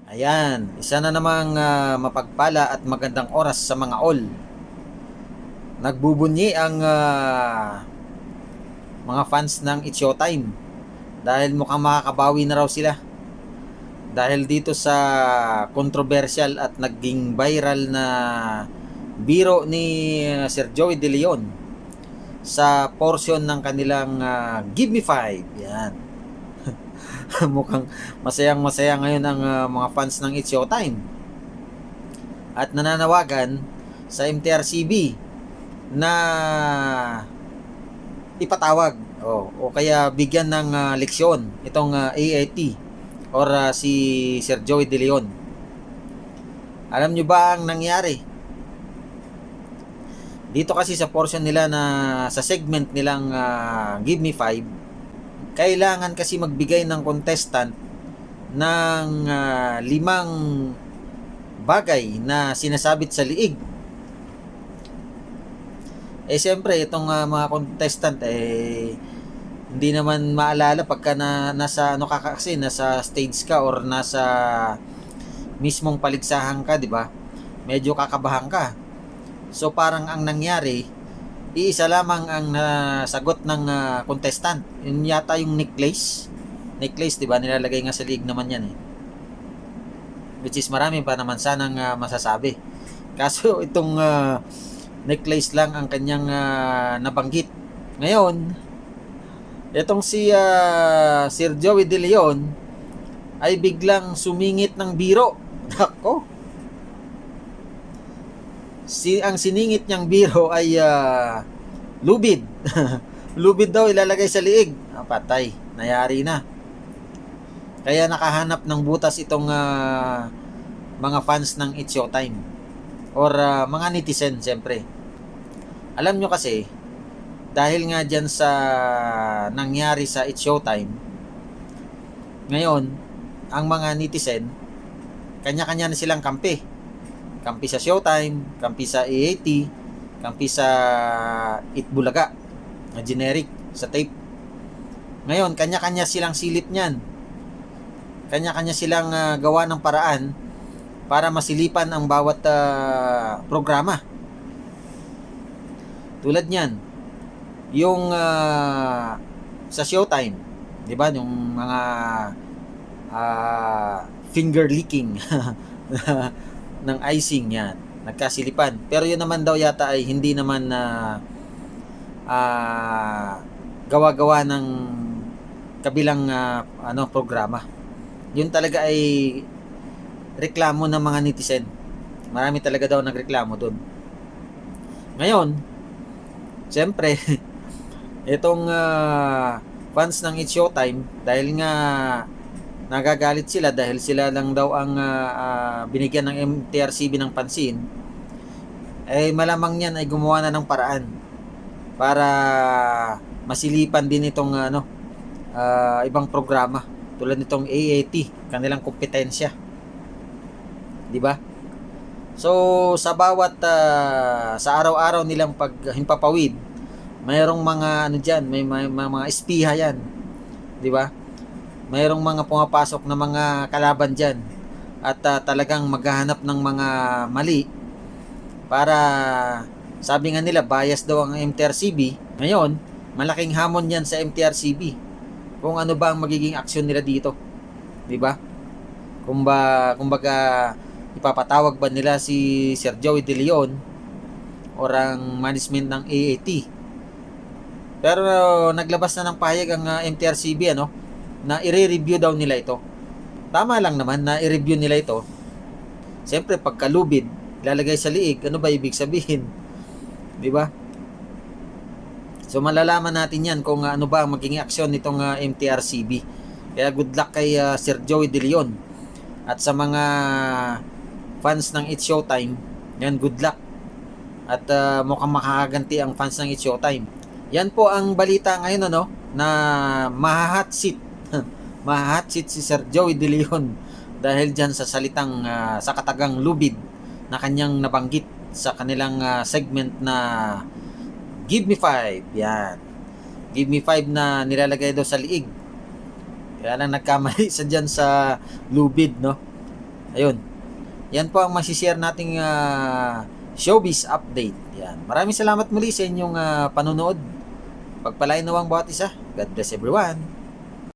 Ayan, isa na namang mapagpala at magandang oras sa mga all. Nagbubunyi ang mga fans ng It's Showtime dahil mukhang makakabawi na raw sila. Dahil dito sa controversial at naging viral na biro ni Sir Joey De Leon sa portion ng kanilang Give Me 5. Yan. Mukhang masayang-masaya ngayon ang mga fans ng It's Showtime. At nananawagan sa MTRCB na ipatawag o kaya bigyan ng leksyon itong AAT or si Sir Joey De Leon. Alam nyo ba ang nangyari? Dito kasi sa portion nila na sa segment nilang Give Me 5, kailangan kasi magbigay ng contestant ng 5 bagay na sinasabit sa liig. Siyempre itong mga contestant hindi naman maalala pagka nasa ano ka kasi, nasa stage ka or nasa mismong paligsahan ka, di ba? Medyo kakabahan ka. So parang ang nangyari, iisa lamang ang sagot ng contestant. Yun yata yung necklace. Necklace, di ba? Nilalagay nga sa liig naman yan which is marami pa naman sanang masasabi. Kaso itong necklace lang ang kanyang nabanggit. Ngayon, itong si Sir Joey De Leon ay biglang sumingit ng biro. Nako. Ang siningit niyang biro ay lubid. Lubid daw ilalagay sa liig. Patay. Nayari na. Kaya nakahanap ng butas itong mga fans ng It's Showtime or mga netizen siyempre. Alam nyo kasi, dahil nga dyan sa nangyari sa It's Showtime, ngayon, ang mga netizen, kanya-kanya na silang kampi. Kampi sa Showtime, kampi sa AAT, kampi sa Itbulaga, na generic, sa tape. Ngayon, kanya-kanya silang silip niyan. Kanya-kanya silang gawa ng paraan para masilipan ang bawat programa. Tulad niyan, yung sa Showtime, 'di ba, yung mga finger licking ng icing yan, nagkasilipan. Pero yun naman daw yata ay hindi naman gawa-gawa ng kabilang programa. Yun talaga ay reklamo ng mga netizen. Marami talaga daw nagreklamo doon. Ngayon, siyempre, itong fans ng It's Showtime, dahil nga nagagalit sila dahil sila lang daw ang binigyan ng MTRCB ng pansin, malamang yan ay gumawa na ng paraan para masilipan din itong ibang programa tulad nitong AAT, kanilang kompetensya. 'Di ba? So sa bawat sa araw-araw nilang paghimpapawid, mayroong mga diyan, may mga espiha yan. 'Di ba? Mayroong mga pumapasok na mga kalaban diyan at talagang maghahanap ng mga mali para, sabi nga nila, bias daw ang MTRCB. Ngayon, malaking hamon yan sa MTRCB kung ano ba ang magiging aksyon nila dito, 'di ba? Kumbaga ipapatawag ba nila si Sir Joey De Leon or ang management ng AAT? Pero naglabas na ng pahayag ang MTRCB na i-review daw nila ito. Tama lang naman na i-review nila ito. Siyempre pagkalubid, ilalagay sa liig, ano ba ibig sabihin? 'Di ba? So malalaman natin yan kung ano ba ang magiging aksyon nitong MTRCB. Kaya good luck kay Sir Joey De Leon. At sa mga fans ng It's Showtime, yan, good luck. At mukhang makakaganti ang fans ng It's Showtime. Yan po ang balita ngayon na maha-hot seat. Maha-hot seat si Sir Joey De Leon dahil dyan sa salitang sa katagang lubid na kanyang nabanggit sa kanilang segment na Give Me 5. Yan. Give Me 5 na nilalagay daw sa liig. Kaya lang nagkamali sa dyan sa lubid, Ayun. Yan po ang masishare nating showbiz update. Yan. Maraming salamat muli sa inyong panonood. Pagpalain nawang bawat isa. God bless everyone.